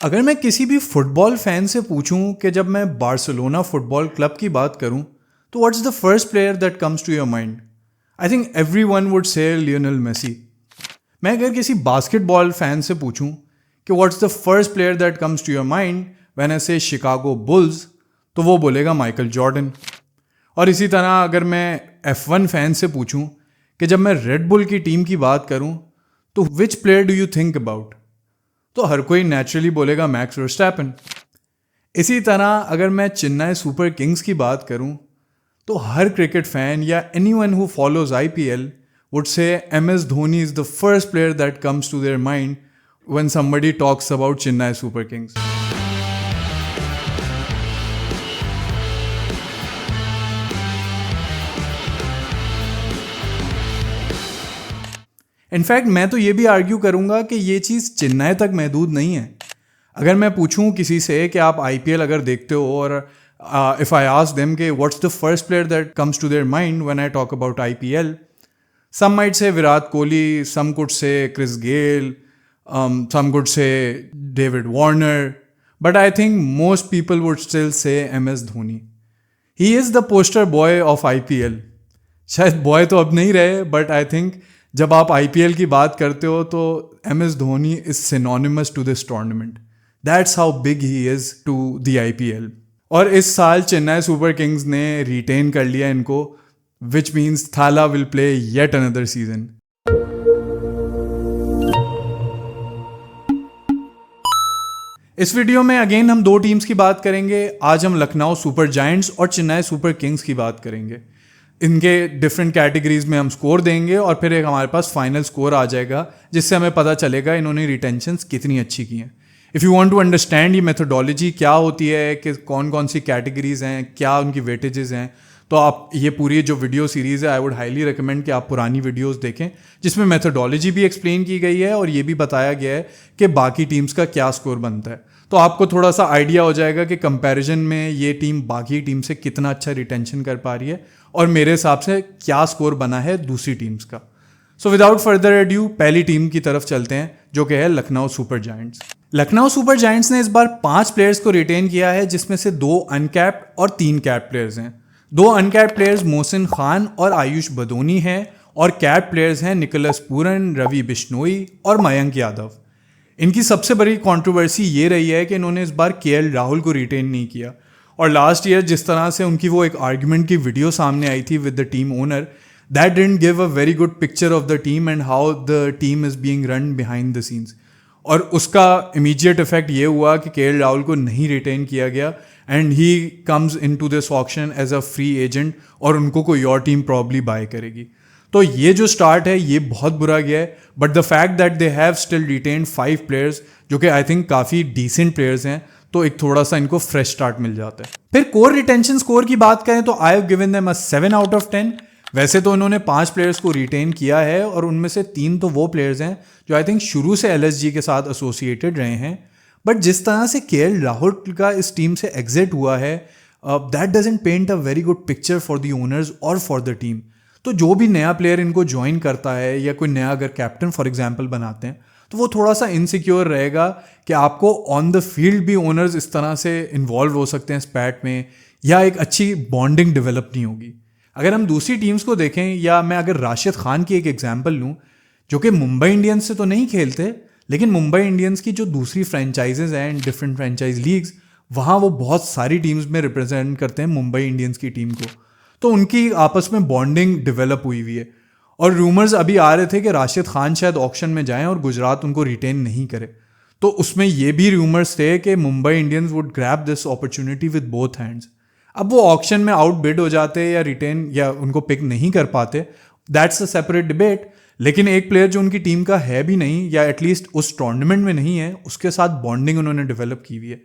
अगर मैं किसी भी फुटबॉल फैन से पूछूं कि जब मैं बार्सिलोना फुटबॉल क्लब की बात करूं तो what's the first player that comes to your mind? I think everyone would say Lionel Messi. मैं अगर किसी बास्केटबॉल फैन से पूछूं कि what's the first player that comes to your mind when I say Chicago bulls, तो वो बोलेगा Michael Jordan. और इसी तरह अगर मैं F1 फैन से पूछूं कि जब मैं रेड बुल की टीम की बात करूं तो विच player do you think about, तो हर कोई नेचुरली बोलेगा मैक्स वर्स्टैपन। इसी तरह अगर मैं चेन्नई सुपर किंग्स की बात करूं तो हर क्रिकेट फैन या anyone who follows IPL would say MS Dhoni is the first player that comes to their mind when somebody talks about Chennai Super Kings. In fact मैं तो ये भी आर्ग्यू करूंगा कि ये चीज़ चेन्नई तक महदूद नहीं है। अगर मैं पूछूं किसी से कि आप IPL अगर देखते हो और इफ़ आई आस्क देम कि what's the first player that comes to their mind when I talk about IPL, some might say Virat Kohli, some could say Chris Gayle, some could say David Warner, but I think most people would still say MS Dhoni. He is the poster boy of IPL. शायद boy तो अब नहीं रहे, but I think जब आप IPL की बात करते हो तो MS Dhoni is synonymous to this tournament. That's how big he is to the IPL। और इस साल चेन्नई सुपर किंग्स ने रिटेन कर लिया इनको, which means Thala will play yet another season. इस वीडियो में अगेन हम दो टीम्स की बात करेंगे। आज हम लखनऊ सुपर जायंट्स और चेन्नई सुपर किंग्स की बात करेंगे। इनके डिफरेंट कैटेगरीज में हम स्कोर देंगे और फिर एक हमारे पास फाइनल स्कोर आ जाएगा जिससे हमें पता चलेगा इन्होंने रिटेंशंस कितनी अच्छी की हैं। If you want to understand ये मेथोडोलॉजी क्या होती है कि कौन कौन सी कैटेगरीज हैं, क्या उनकी वेटेजेस हैं, तो आप ये पूरी जो वीडियो सीरीज़ है आई वुड हाईली रिकमेंड कि आप पुरानी वीडियोस देखें जिसमें मेथोडोलॉजी भी एक्सप्लेन की गई है और ये भी बताया गया है कि बाकी टीम्स का क्या स्कोर बनता है। तो आपको थोड़ा सा आइडिया हो जाएगा कि कंपैरिजन में ये टीम बाकी टीम से कितना अच्छा रिटेंशन कर पा रही है और मेरे हिसाब से क्या स्कोर बना है दूसरी टीम्स का। सो विदाउट फर्दर एड्यू पहली टीम की तरफ चलते हैं जो कि है Lucknow super giants. Lucknow super giants ने इस बार 5 प्लेयर्स को रिटेन किया है जिसमें से 2 अनकैप्ड और 3 कैप प्लेयर्स हैं। 2 अनकैप्ड प्लेयर्स मोहसिन खान और आयुष बदोनी हैं और कैप प्लेयर्स हैं निकोलस पूरन, रवि बिश्नोई और मयंक यादव। इनकी सबसे बड़ी कंट्रोवर्सी ये रही है कि इन्होंने इस बार KL राहुल को रिटेन नहीं किया और लास्ट ईयर जिस तरह से उनकी वो एक आर्ग्यूमेंट की वीडियो सामने आई थी with the team owner, that didn't give a very good picture of the team and how the team is being run behind the scenes. और उसका इमीडिएट इफेक्ट ये हुआ कि KL राहुल को नहीं रिटेन किया गया and he comes in to this auction as a free agent और उनको कोई और टीम प्रॉब्ली बाय करेगी। तो ये जो स्टार्ट है ये बहुत बुरा गया है, but the fact that they have still retain 5 players जो कि आई थिंक काफ़ी डिसेंट प्लेयर्स हैं, तो एक थोड़ा सा इनको फ्रेश स्टार्ट मिल जाता है। फिर कोर रिटेंशन स्कोर की बात करें तो I have given them a 7 out of 10। वैसे तो इन्होंने 5 प्लेयर्स को रिटेन किया है और उनमें से 3 तो वो प्लेयर्स हैं जो आई थिंक शुरू से LSG के साथ एसोसिएटेड रहे हैं, बट जिस तरह से KL राहुल का इस टीम से एग्जिट हुआ है that doesn't paint a very good picture for the owners और फॉर द टीम। तो जो भी नया प्लेयर इनको ज्वाइन करता है या कोई नया अगर कैप्टन फॉर एग्जाम्पल बनाते हैं तो वो थोड़ा सा इनसिक्योर रहेगा कि आपको ऑन द फील्ड भी ओनर्स इस तरह से इन्वॉल्व हो सकते हैं स्पैट में या एक अच्छी बॉन्डिंग डेवलप नहीं होगी। अगर हम दूसरी टीम्स को देखें या मैं अगर राशिद खान की एक एग्जाम्पल लूँ जो कि मुंबई इंडियंस से तो नहीं खेलते लेकिन मुंबई इंडियंस की जो दूसरी फ्रेंचाइजेज हैं डिफरेंट फ्रेंचाइज लीग्स, वहाँ वो बहुत सारी टीम्स में रिप्रेजेंट करते हैं मुंबई इंडियंस की टीम को, तो उनकी आपस में बॉन्डिंग डेवलप हुई हुई है। और रूमर्स अभी आ रहे थे कि राशिद खान शायद ऑक्शन में जाएं और गुजरात उनको रिटेन नहीं करे, तो उसमें ये भी रूमर्स थे कि Mumbai Indians would grab this opportunity with both hands. अब वो ऑक्शन में आउट बिड हो जाते या रिटेन या उनको पिक नहीं कर पाते, दैट्स अ सेपरेट डिबेट। लेकिन एक प्लेयर जो उनकी टीम का है भी नहीं या एटलीस्ट उस टूर्नामेंट में नहीं है, उसके साथ बॉन्डिंग उन्होंने डेवलप की हुई है।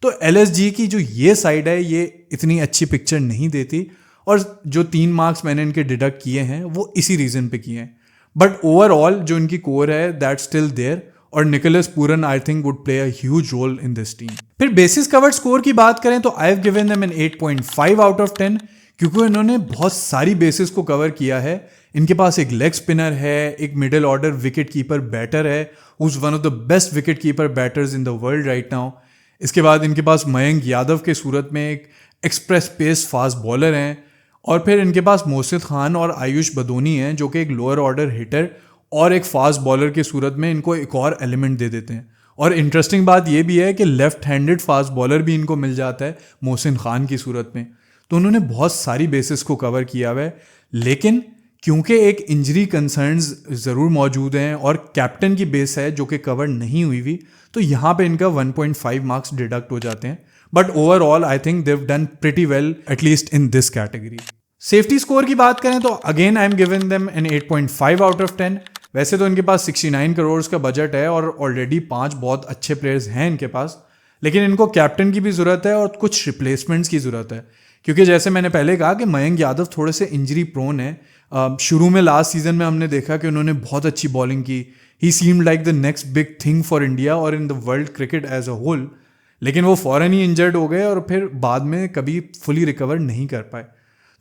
तो LSG की जो ये साइड है ये इतनी अच्छी पिक्चर नहीं देती और जो 3 मार्क्स मैंने इनके डिडक्ट किए हैं वो इसी रीज़न पे किए हैं, बट ओवरऑल जो इनकी कोर है दैट स्टिल देयर और Nicholas Pooran I think would play a huge role in this team. फिर बेसिस कवर्ड स्कोर की बात करें तो I have given them an 8.5 out of 10 क्योंकि इन्होंने बहुत सारी बेसिस को कवर किया है इनके पास एक लेग स्पिनर है, एक middle order wicket keeper batter है, who is one of the best wicket keeper batters in the world right now. इसके बाद इनके पास मयंक यादव के सूरत में एक एक्सप्रेस पेस फास्ट बॉलर हैं, और फिर इनके पास मोहसिन खान और आयुष बदोनी हैं जो कि एक लोअर ऑर्डर हिटर और एक फास्ट बॉलर के सूरत में इनको एक और एलिमेंट दे देते हैं। और इंटरेस्टिंग बात यह भी है कि लेफ्ट हैंडेड फास्ट बॉलर भी इनको मिल जाता है मोहसिन खान की सूरत में। तो उन्होंने बहुत सारी बेसिस को कवर किया हुआ है, लेकिन क्योंकि एक इंजरी कंसर्न्स ज़रूर मौजूद हैं और कैप्टन की बेस है जो कि कवर नहीं हुई हुई, तो यहाँ पे इनका 1.5 मार्क्स डिडक्ट हो जाते हैं। But overall I think they've done pretty well at least in this category. Safety score की बात करें तो again I am giving them an 8.5 out of 10। वैसे तो इनके पास 69 करोड़ का बजट है और ऑलरेडी 5 बहुत अच्छे प्लेयर्स हैं इनके पास, लेकिन इनको कैप्टन की भी ज़रूरत है और कुछ रिप्लेसमेंट्स की ज़रूरत है, क्योंकि जैसे मैंने पहले कहा कि मयंक यादव थोड़े से इंजरी प्रोन है। शुरू में लास्ट सीजन में हमने देखा कि उन्होंने बहुत अच्छी बॉलिंग की, he seemed like the next big thing for India और in the world cricket as a whole, लेकिन वो फौरन ही इंजर्ड हो गए और फिर बाद में कभी फुली रिकवर नहीं कर पाए।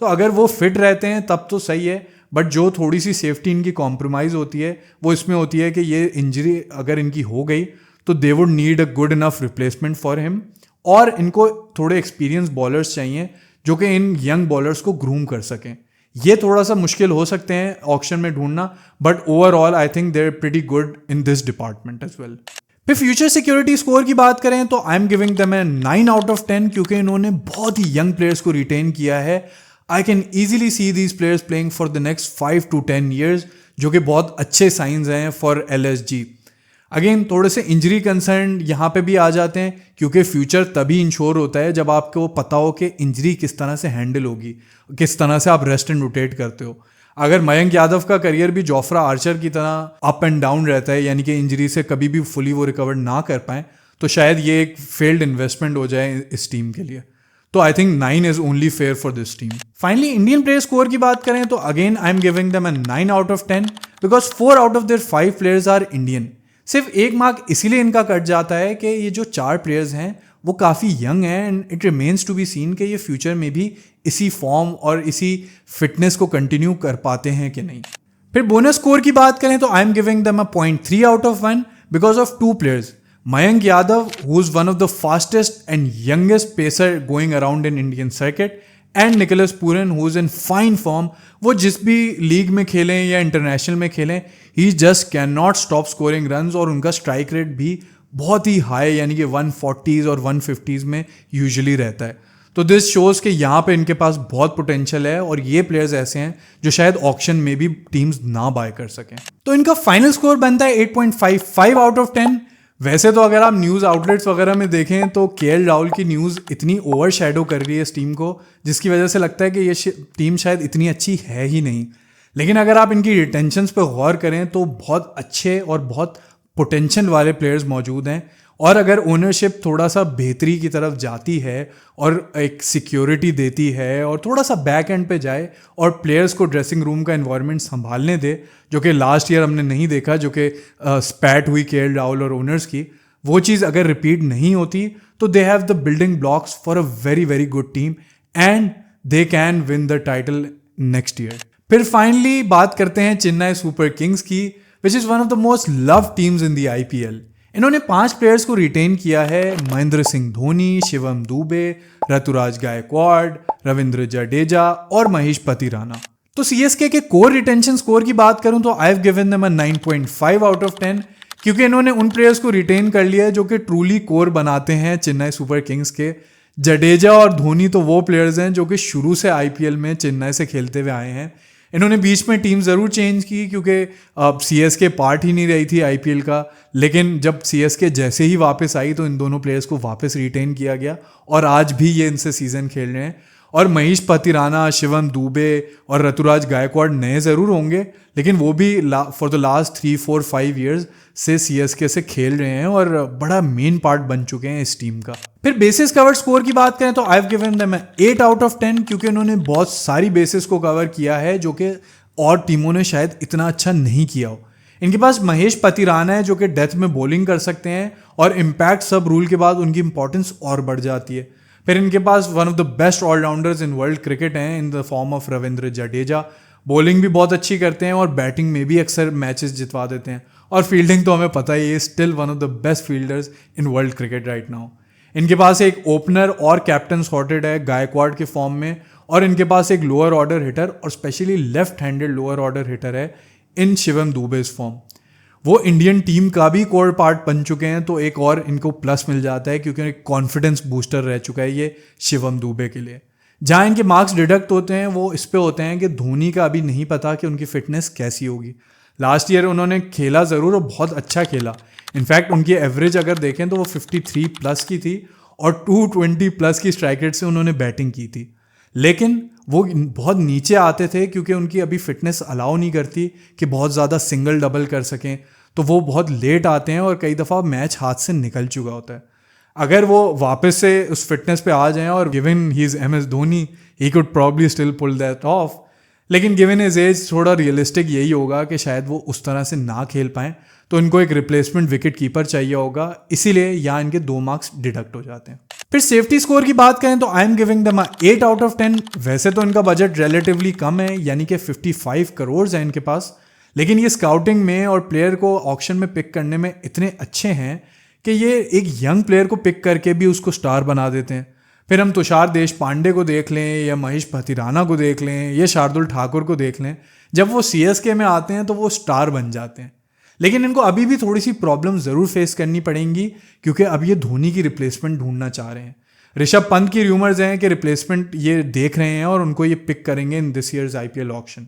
तो अगर वो फिट रहते हैं तब तो सही है, बट जो थोड़ी सी सेफ्टी इनकी कॉम्प्रोमाइज़ होती है वो इसमें होती है कि ये इंजरी अगर इनकी हो गई तो they would need a good enough replacement for him, और इनको थोड़े एक्सपीरियंस बॉलर्स चाहिए जो कि इन यंग बॉलर्स को ग्रूम कर सकें। ये थोड़ा सा मुश्किल हो सकते हैं ऑक्शन में ढूंढना, but overall I think they are pretty good in this department as well. फिर फ्यूचर सिक्योरिटी स्कोर की बात करें तो I am giving them a 9 out of 10, क्योंकि इन्होंने बहुत ही यंग प्लेयर्स को रिटेन किया है। I can easily see these players playing for the next 5 to 10 years, जो कि बहुत अच्छे साइंस हैं फॉर LSG। अगेन थोड़े से इंजरी कंसर्न यहाँ पे भी आ जाते हैं, क्योंकि फ्यूचर तभी इंश्योर होता है जब आपको पता हो कि इंजरी किस तरह से हैंडल होगी, किस तरह से आप रेस्ट एंड रोटेट करते हो। अगर मयंक यादव का करियर भी जोफ्रा आर्चर की तरह अप एंड डाउन रहता है, यानी कि इंजरी से कभी भी फुली वो रिकवर ना कर पाए, तो शायद ये एक फेल्ड इन्वेस्टमेंट हो जाए इस टीम के लिए। तो I think 9 is only fair for this team. Finally Indian player score की बात करें तो again I am giving them a 9 out of 10, because 4 out of their 5 players are Indian. सिर्फ एक मार्क इसीलिए इनका कट जाता है कि ये जो 4 प्लेयर्स हैं वो काफ़ी यंग हैं, and it remains to be seen कि ये फ्यूचर में भी इसी फॉर्म और इसी फिटनेस को कंटिन्यू कर पाते हैं कि नहीं। फिर बोनस स्कोर की बात करें तो I am giving them a 0.3 out of 1 because of 2 players, Mayank Yadav who is one of the fastest and youngest pacer going around in Indian circuit, and Nicholas Pooran who is in fine form. वो जिस भी league में खेलें या international में खेलें, he just can not stop scoring runs, और उनका स्ट्राइक रेट भी बहुत ही हाई यानी कि 140s और 150s में यूजुअली रहता है। तो दिस शोज़ कि यहाँ पे इनके पास बहुत पोटेंशियल है, और ये प्लेयर्स ऐसे हैं जो शायद ऑक्शन में भी टीम्स ना बाय कर सकें। तो इनका फाइनल स्कोर बनता है 8.55 आउट ऑफ 10। वैसे तो अगर आप न्यूज़ आउटलेट्स वगैरह में देखें तो KL राहुल की न्यूज़ इतनी ओवर शैडो कर रही है इस टीम को, जिसकी वजह से लगता है कि ये टीम शायद इतनी अच्छी है ही नहीं। लेकिन अगर आप इनकी रिटेंशंस पर गौर करें तो बहुत अच्छे और बहुत पोटेंशियल वाले प्लेयर्स मौजूद हैं, और अगर ओनरशिप थोड़ा सा बेहतरी की तरफ जाती है और एक सिक्योरिटी देती है और थोड़ा सा बैक एंड पे जाए और प्लेयर्स को ड्रेसिंग रूम का एनवायरनमेंट संभालने दे, जो कि लास्ट ईयर हमने नहीं देखा, जो कि स्पैट हुई KL राहुल और ओनर्स की, वो चीज़ अगर रिपीट नहीं होती तो they have the building blocks for a very very good team, and they can win the title next year. फिर फाइनली बात करते हैं चेन्नई सुपर किंग्स की, which is one of the most love teams in the IPL। इन्होंने 5 players को retain किया है, महेंद्र सिंह धोनी, शिवम दुबे, ऋतुराज गायकवाड़, रविंद्र जडेजा और महेश पतिराना। तो CSK के कोर रिटेंशन स्कोर की बात करूं तो I have given them a 9.5 out of 10, क्योंकि इन्होंने उन प्लेयर्स को रिटेन कर लिया है जो कि ट्रूली कोर बनाते हैं चेन्नई सुपर किंग्स के। जडेजा और धोनी तो वो प्लेयर्स हैं जो कि शुरू से IPL में चेन्नई से खेलते हुए आए हैं। इन्होंने बीच में टीम ज़रूर चेंज की क्योंकि CSK पार्ट ही नहीं रही थी IPL का, लेकिन जब CSK जैसे ही वापस आई तो इन दोनों प्लेयर्स को वापस रिटेन किया गया, और आज भी ये इनसे सीज़न खेल रहे हैं। और महेश पतिराना, शिवम दुबे और ऋतुराज गायकवाड़ नए ज़रूर होंगे, लेकिन वो भी फॉर द लास्ट 3, 4, 5 ईयर्स से CSK से खेल रहे हैं और बड़ा मेन पार्ट बन चुके हैं इस टीम का। फिर बेसिस कवर स्कोर की बात करें तो I have given them 8 out of 10, क्योंकि उन्होंने बहुत सारी बेसिस को कवर किया है जो कि और टीमों ने शायद इतना अच्छा नहीं किया हो। इनके पास महेश पतिराना है जो कि डेथ में बॉलिंग कर सकते हैं, और इम्पैक्ट सब रूल के बाद उनकी इंपॉर्टेंस और बढ़ जाती है। फिर इनके पास one of the best all-rounders in world cricket हैं in the form of Ravindra Jadeja. Bowling भी बहुत अच्छी करते हैं और बैटिंग में भी अक्सर मैचेस जितवा देते हैं, और फील्डिंग तो हमें पता ही है, still one of the best fielders in world cricket right now. इनके पास एक ओपनर और कैप्टन सॉर्टेड है गायकवाड़ के फॉर्म में, और इनके पास एक लोअर ऑर्डर हिटर और specially left handed lower order hitter है इन शिवम दुबे's फॉर्म। वो इंडियन टीम का भी कोर पार्ट बन चुके हैं, तो एक और इनको प्लस मिल जाता है क्योंकि एक कॉन्फिडेंस बूस्टर रह चुका है ये शिवम दुबे के लिए। जहाँ इनके मार्क्स डिडक्ट होते हैं वो इस पे होते हैं कि धोनी का अभी नहीं पता कि उनकी फिटनेस कैसी होगी। लास्ट ईयर उन्होंने खेला ज़रूर और बहुत अच्छा खेला, इनफैक्ट उनकी एवरेज अगर देखें तो वो 53 प्लस की थी और 220 प्लस की स्ट्राइक रेट से उन्होंने बैटिंग की थी, लेकिन वो बहुत नीचे आते थे क्योंकि उनकी अभी फिटनेस अलाउ नहीं करती कि बहुत ज़्यादा सिंगल डबल कर सकें, तो वो बहुत लेट आते हैं और कई दफ़ा मैच हाथ से निकल चुका होता है। अगर वो वापस से उस फिटनेस पे आ जाएं, और given he is MS Dhoni, he could probably still pull that off, लेकिन गिवन हिज एज थोड़ा रियलिस्टिक यही होगा कि शायद वो उस तरह से ना खेल पाएँ, तो इनको एक रिप्लेसमेंट विकेट कीपर चाहिए होगा, इसीलिए यहाँ इनके 2 मार्क्स डिडक्ट हो जाते हैं। फिर सेफ्टी स्कोर की बात करें तो I am giving them 8 out of 10। वैसे तो इनका बजट रिलेटिवली कम है, यानी कि 55 करोड़ है इनके पास, लेकिन ये स्काउटिंग में और प्लेयर को ऑक्शन में पिक करने में इतने अच्छे हैं कि ये एक यंग प्लेयर को पिक करके भी उसको स्टार बना देते हैं। फिर हम तुषार देशपांडे को देख लें या महेश भतीराना को देख लें या शार्दुल ठाकुर को देख लें, जब वो CSK में आते हैं तो वो स्टार बन जाते हैं। लेकिन इनको अभी भी थोड़ी सी प्रॉब्लम ज़रूर फेस करनी पड़ेंगी क्योंकि अब ये धोनी की रिप्लेसमेंट ढूंढना चाह रहे हैं। ऋषभ पंत की र्यूमर्स हैं कि रिप्लेसमेंट ये देख रहे हैं और उनको ये पिक करेंगे in this years IPL auction.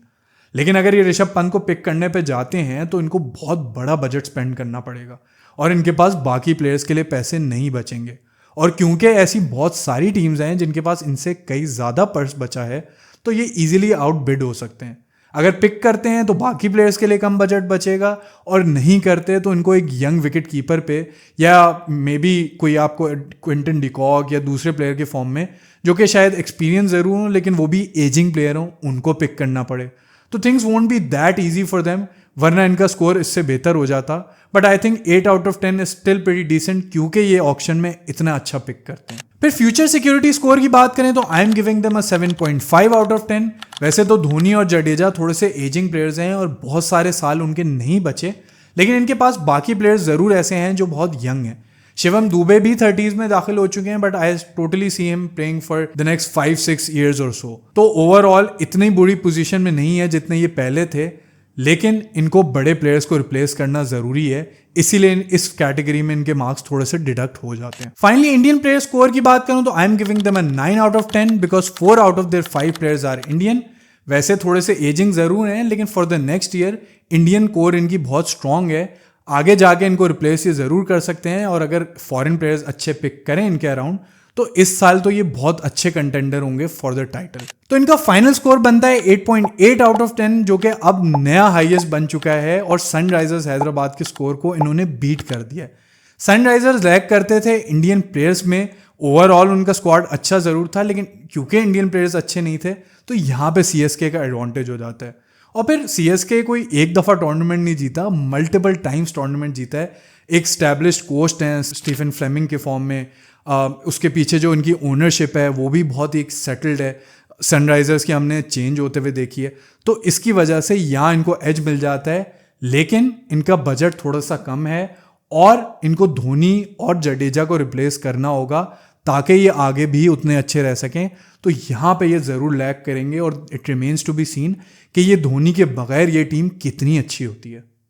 लेकिन अगर ये ऋषभ पंत को पिक करने पे जाते हैं तो इनको बहुत बड़ा बजट स्पेंड करना पड़ेगा और इनके पास बाकी प्लेयर्स के लिए पैसे नहीं बचेंगे। और क्योंकि ऐसी बहुत सारी टीम्स हैं जिनके पास इनसे कई ज़्यादा पर्स बचा है, तो ये इजीली आउट बिड हो सकते हैं। अगर पिक करते हैं तो बाकी प्लेयर्स के लिए कम बजट बचेगा, और नहीं करते तो इनको एक यंग विकेट कीपर पे या मे बी कोई आपको क्विंटन डिकॉक या दूसरे प्लेयर के फॉर्म में, जो कि शायद एक्सपीरियंस ज़रूर हो लेकिन वो भी एजिंग प्लेयर हो, उनको पिक करना पड़े। तो things won't be that easy for them, वरना इनका स्कोर इससे बेहतर हो जाता। But I think 8 out of 10 is still pretty decent क्योंकि ये ऑक्शन में इतना अच्छा पिक करते हैं। फिर फ्यूचर सिक्योरिटी स्कोर की बात करें तो I am giving them 7.5 out of 10। वैसे तो धोनी और जडेजा थोड़े से एजिंग प्लेयर्स हैं और बहुत सारे साल उनके नहीं बचे, लेकिन इनके पास बाकी प्लेयर्स ज़रूर ऐसे हैं जो बहुत यंग हैं। शिवम दुबे भी 30s में दाखिल हो चुके हैं, but I totally see him playing for the next 5-6 years और सो। तो ओवरऑल इतनी बुरी पोजीशन में नहीं है जितने ये पहले थे, लेकिन इनको बड़े प्लेयर्स को रिप्लेस करना ज़रूरी है, इसीलिए इस कैटेगरी में इनके मार्क्स थोड़े से डिडक्ट हो जाते हैं। फाइनली इंडियन प्लेयर स्कोर की बात करूं तो I am giving them 9 out of 10 because 4 out of their 5 players are Indian. वैसे थोड़े से एजिंग ज़रूर हैं, लेकिन for the next year Indian core इनकी बहुत स्ट्रांग है, आगे जाके इनको रिप्लेस ये ज़रूर कर सकते हैं। और अगर फॉरेन प्लेयर्स अच्छे पिक करें इनके अराउंड, तो इस साल तो ये बहुत अच्छे कंटेंडर होंगे फॉर द टाइटल। तो इनका फाइनल स्कोर बनता है 8.8 आउट ऑफ 10, जो कि अब नया हाईएस्ट बन चुका है और सनराइजर्स हैदराबाद के स्कोर को इन्होंने बीट कर दिया है। सनराइजर्स लैग करते थे इंडियन प्लेयर्स में, ओवरऑल उनका स्क्वाड अच्छा ज़रूर था, लेकिन क्योंकि इंडियन प्लेयर्स अच्छे नहीं थे तो यहाँ पे CSK का एडवांटेज हो जाता है। और फिर CSK कोई एक दफ़ा टूर्नामेंट नहीं जीता, मल्टीपल टाइम्स टूर्नामेंट जीता है। एक स्टैब्लिश्ड कोच हैं स्टीफन फ्लेमिंग के फॉर्म में, उसके पीछे जो इनकी ओनरशिप है वो भी बहुत ही सेटल्ड है। सनराइजर्स की हमने चेंज होते हुए देखी है, तो इसकी वजह से यहाँ इनको एज मिल जाता है। लेकिन इनका बजट थोड़ा सा कम है और इनको धोनी और जडेजा को रिप्लेस करना होगा ताकि ये आगे भी उतने अच्छे रह सकें। तो यहाँ पे ये ज़रूर लैग करेंगे और it remains to be seen कि ये धोनी के बगैर ये टीम कितनी अच्छी होती है।